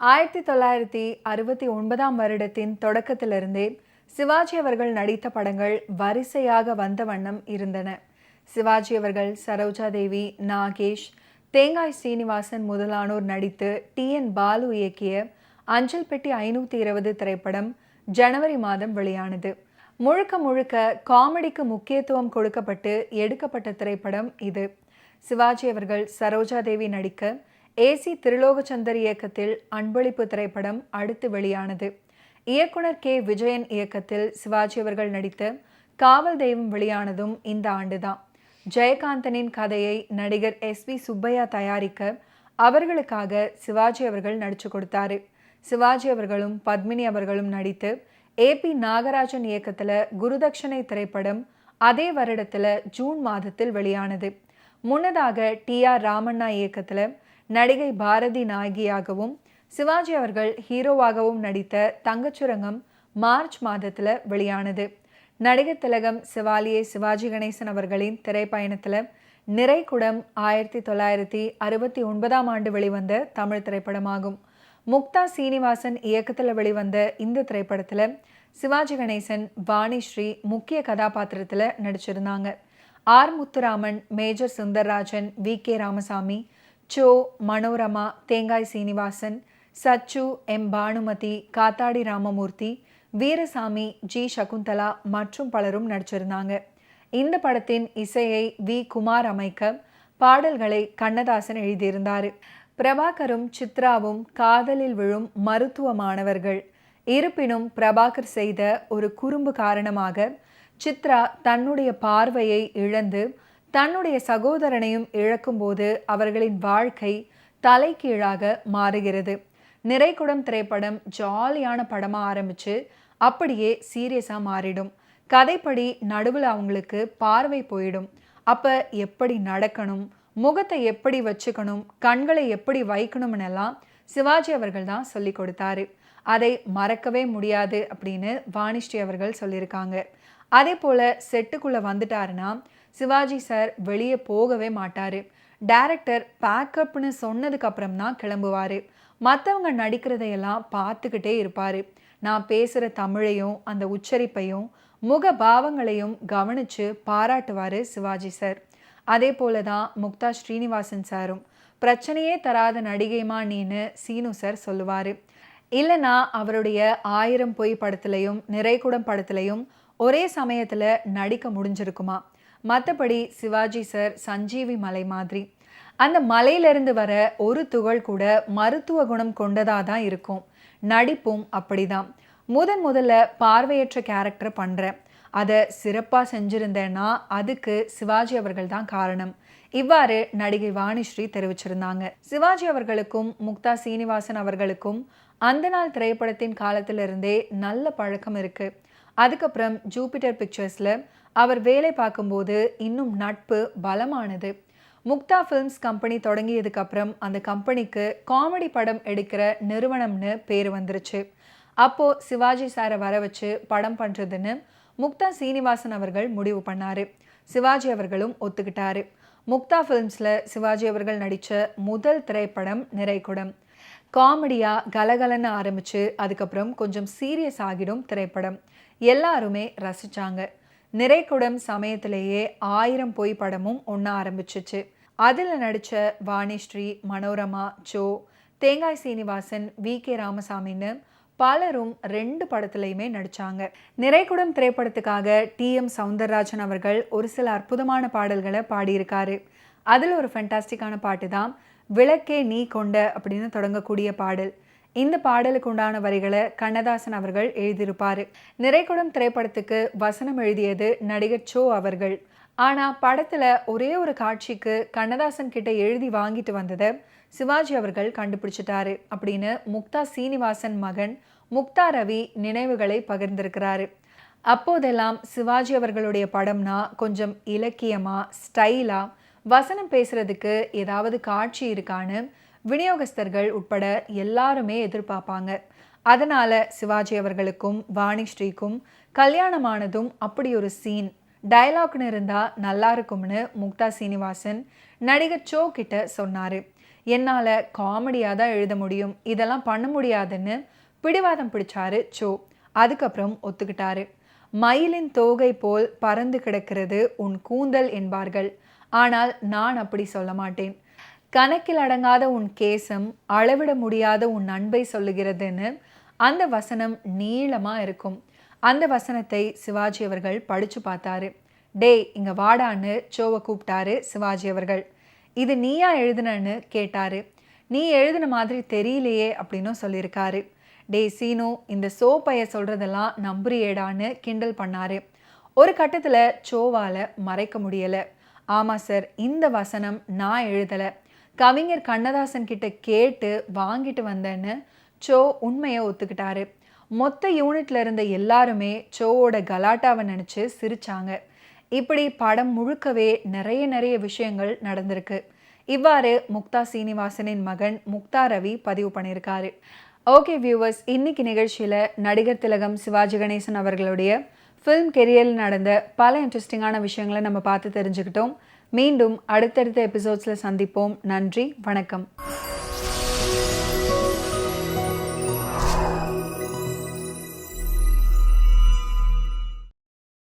1969ஆம் வருடத்தின் தொடக்கத்திலிருந்தே சிவாஜி அவர்கள் நடித்த படங்கள் வரிசையாக வந்த வண்ணம் இருந்தன. சிவாஜி அவர்கள் சரோஜா தேவி, நாகேஷ், தேங்காய் சீனிவாசன் முதலானோர் நடித்து டி.என். பாலு இயக்கிய அஞ்சல் பெட்டி 520 திரைப்படம் ஜனவரி மாதம் வெளியானது. முழுக்க முழுக்க காமெடிக்கு முக்கியத்துவம் கொடுக்கப்பட்டு எடுக்கப்பட்ட திரைப்படம் இது. சிவாஜி அவர்கள் சரோஜா தேவி நடிக்க ஏசி திருலோகச்சந்தர் இயக்கத்தில் அன்பளிப்பு திரைப்படம் அடுத்து வெளியானது. இயக்குனர் கே. விஜயன் இயக்கத்தில் சிவாஜி அவர்கள் நடித்த காவல் தெய்வம் வெளியானதும் இந்த ஆண்டுதான். ஜெயகாந்தனின் கதையை நடிகர் எஸ்.வி. சுப்பையா தயாரிக்க அவர்களுக்காக சிவாஜி அவர்கள் நடிச்சு கொடுத்தாரு. சிவாஜி அவர்களும் பத்மினி அவர்களும் நடித்து ஏ.பி. நாகராஜன் இயக்கத்தில் குருதட்சணை திரைப்படம் அதே வருடத்தில் ஜூன் மாதத்தில் வெளியானது. முன்னதாக டி.ஆர். ராமண்ணா இயக்கத்தில் நடிகை பாரதி நாயகியாகவும் சிவாஜி அவர்கள் ஹீரோவாகவும் நடித்த தங்கச்சுரங்கம் மார்ச் மாதத்தில் வெளியானது. நடிகர் திலகம் சிவாலியே சிவாஜி கணேசன் அவர்களின் திரைப்பயணத்தில் நிறைகுடம் 1969ஆம் ஆண்டு வெளிவந்த தமிழ் திரைப்படமாகும். முக்தா சீனிவாசன் இயக்கத்தில் வெளிவந்த இந்த திரைப்படத்தில் சிவாஜி கணேசன், வாணிஸ்ரீ முக்கிய கதாபாத்திரத்தில் நடிச்சிருந்தாங்க. ஆர். முத்துராமன், மேஜர் சுந்தர்ராஜன், வி.கே. ராமசாமி, சோ, மனோரமா, தேங்காய் சீனிவாசன், சச்சு, எம். பானுமதி, காத்தாடி ராமமூர்த்தி, வீரசாமி, ஜி. சகுந்தலா மற்றும் பலரும் நடிச்சிருந்தாங்க. இந்த படத்தின் இசையை வி. குமார் அமைக்க பாடல்களை கண்ணதாசன் எழுதியிருந்தார். பிரபாகரும் சித்ராவும் காதலில் விழும் மருத்துவ மாணவர்கள். இருப்பினும் பிரபாகர் செய்த ஒரு குறும்பு காரணமாக சித்ரா தன்னுடைய பார்வையை இழந்து தன்னுடைய சகோதரனையும் இழக்கும்போது அவர்களின் வாழ்க்கை தலைகீழாக மாறுகிறது. நிறைகுடம் திரைப்படம் ஜாலியான படமாக ஆரம்பித்து அப்படியே சீரியஸாக மாறிடும். கதைப்படி நடுவில் அவங்களுக்கு பார்வை போயிடும். அப்போ எப்படி நடக்கணும், முகத்தை எப்படி வச்சுக்கணும், கண்களை எப்படி வைக்கணும்னெல்லாம் சிவாஜி அவர்கள் தான் சொல்லி கொடுத்தாரு. அதை மறக்கவே முடியாது அப்படின்னு வாணிஸ்ரீ அவர்கள் சொல்லியிருக்காங்க. அதே போல் செட்டுக்குள்ளே வந்துட்டாருன்னா சிவாஜி சார் வெளியே போகவே மாட்டார். டைரக்டர் பேக்கப்னு சொன்னதுக்கு அப்புறம் தான் கிளம்புவார். மற்றவங்க நடிக்கிறதையெல்லாம் பார்த்துக்கிட்டே இருப்பார். நான் பேசுகிற தமிழையும் அந்த உச்சரிப்பையும் முக பாவங்களையும் கவனித்து பாராட்டுவார் சிவாஜி சார். அதே போல தான் முக்தா ஸ்ரீனிவாசன் சாரும் பிரச்சனையே தராத நடிகைமா நீன்னு சீனு சார் சொல்லுவார். இல்லைனா அவருடைய 1000 பொய் படத்துலையும் நிறைகுடம் படத்துலையும் ஒரே சமயத்தில் நடிக்க முடிஞ்சிருக்குமா? மற்றபடி சிவாஜி சார் சஞ்சீவி மலை மாதிரி. அந்த மலையிலிருந்து வர ஒரு துகள் கூட மருத்துவ குணம் கொண்டதாக தான் இருக்கும். நடிப்பும் அப்படிதான். முதல்ல பார்வையற்ற கேரக்டர் பண்ணுறேன், அதை சிறப்பாக செஞ்சுருந்தேன்னா அதுக்கு சிவாஜி அவர்கள் தான் காரணம். இவ்வாறு நடிகை வாணிஸ்ரீ தெரிவிச்சிருந்தாங்க. சிவாஜி அவர்களுக்கும் முக்தா சீனிவாசன் அவர்களுக்கும் அந்த நாள் திரைப்படத்தின் காலத்திலிருந்தே நல்ல பழக்கம் இருக்கு. அதுக்கப்புறம் ஜூபிட்டர் பிக்சர்ஸில் அவர் வேலை பார்க்கும்போது இன்னும் நட்பு பலமானது. முக்தா ஃபிலிம்ஸ் கம்பெனி தொடங்கியதுக்கு அப்புறம் அந்த கம்பெனிக்கு காமெடி படம் எடுக்கிற நிறுவனம்னு பேர் வந்துருச்சு. அப்போது சிவாஜி சாரை வர வச்சு படம் பண்ணுறதுன்னு முக்தா சீனிவாசன் அவர்கள் முடிவு பண்ணார். சிவாஜி அவர்களும் ஒத்துக்கிட்டாரு. முக்தா ஃபிலிம்ஸில் சிவாஜி அவர்கள் நடித்த முதல் திரைப்படம் நிறைகுடம். காமெடியாக கலகலன்னு ஆரம்பித்து அதுக்கப்புறம் கொஞ்சம் சீரியஸ் ஆகிடும் திரைப்படம். எல்லாருமே ரசித்தாங்க. நிறைகுடம் சமயத்திலேயே 1000 பொய் படமும் ஒன்றா ஆரம்பிச்சிச்சு. அதில் நடித்த வாணிஸ்ரீ, மனோரமா, சோ, தேங்காய் சீனிவாசன், வி.கே. ராமசாமின்னு பலரும் 2 படத்துலையுமே நடித்தாங்க. நிறைகுடம் திரைப்படத்துக்காக டி.எம். சவுந்தரராஜன் அவர்கள் ஒரு சில அற்புதமான பாடல்களை பாடியிருக்காரு. அதில் ஒரு ஃபென்டாஸ்டிக்கான பாட்டு தான் விளக்கே நீ கொண்ட அப்படின்னு தொடங்கக்கூடிய பாடல். இந்த பாடலுக்கு உண்டான வரிகளை கண்ணதாசன் அவர்கள் எழுதியிருப்பார். நிறைகுடம் திரைப்படத்துக்கு வசனம் எழுதியது நடிகர் சோ அவர்கள். ஆனால் படத்தில் ஒரே ஒரு காட்சிக்கு கண்ணதாசன் கிட்ட எழுதி வாங்கிட்டு வந்ததை சிவாஜி அவர்கள் கண்டுபிடிச்சிட்டாரு அப்படின்னு முக்தா சீனிவாசன் மகன் முக்தா ரவி நினைவுகளை பகிர்ந்திருக்கிறாரு. அப்போதெல்லாம் சிவாஜி அவர்களுடைய படம்னா கொஞ்சம் இலக்கியமாக ஸ்டைலாக வசனம் பேசுறதுக்கு ஏதாவது காட்சி இருக்கான்னு விநியோகஸ்தர்கள் உட்பட எல்லாருமே எதிர்பார்ப்பாங்க. அதனால் சிவாஜி அவர்களுக்கும் வாணிஸ்ரீக்கும் கல்யாணமானதும் அப்படி ஒரு சீன் டயலாக்னு இருந்தால் நல்லா இருக்கும்னு முக்தா சீனிவாசன் நடிகர் சோ கிட்ட சொன்னார். என்னால் காமெடியாக தான் எழுத முடியும், இதெல்லாம் பண்ண முடியாதுன்னு பிடிவாதம் பிடிச்சாரு சோ. அதுக்கப்புறம் ஒத்துக்கிட்டாரு. மயிலின் தோகை போல் பறந்து கிடக்கிறது உன் கூந்தல் என்பார்கள், ஆனால் நான் அப்படி சொல்ல மாட்டேன். கணக்கில் அடங்காத உன் கேசம் அளவிட முடியாத உன் அன்பை சொல்லுகிறதுன்னு அந்த வசனம் நீளமாக இருக்கும். அந்த வசனத்தை சிவாஜி அவர்கள் படித்து பார்த்தாரு. டேய் இங்கே வாடான்னு சோவை கூப்பிட்டாரு சிவாஜி அவர்கள். இது நீயா எழுதுனன்னு கேட்டாரு. நீ எழுதின மாதிரி தெரியலையே அப்படின்னு சொல்லியிருக்காரு. டே சீனு, இந்த சோ பைய சொல்கிறதெல்லாம் நம்புறியேடான்னு கிண்டல் பண்ணாரு. ஒரு கட்டத்தில் சோவால் மறைக்க முடியலை. ஆமாம் சார், இந்த வசனம் நான் எழுதலை, கவிஞர் கண்ணதாசன் கிட்ட கேட்டு வாங்கிட்டு வந்தேன்னு சோ உண்மையை ஒத்துக்கிட்டாரு. மொத்த யூனிட்ல இருந்த எல்லாருமே சோவோட கலாட்டாவை நினச்சி சிரிச்சாங்க. இப்படி படம் முழுக்கவே நிறைய விஷயங்கள் நடந்திருக்கு. இவ்வாறு முக்தா சீனிவாசனின் மகன் முக்தா ரவி பதிவு பண்ணியிருக்காரு. ஓகே வியூவர்ஸ், இன்னைக்கு நிகழ்ச்சியில் நடிகர் திலகம் சிவாஜி கணேசன் அவர்களுடைய ஃபிலிம் கெரியரில் நடந்த பல இன்ட்ரெஸ்டிங்கான விஷயங்களை நம்ம பார்த்து தெரிஞ்சுக்கிட்டோம். மீண்டும் அடுத்தடுத்த எபிசோட்ஸில் சந்திப்போம். நன்றி, வணக்கம்.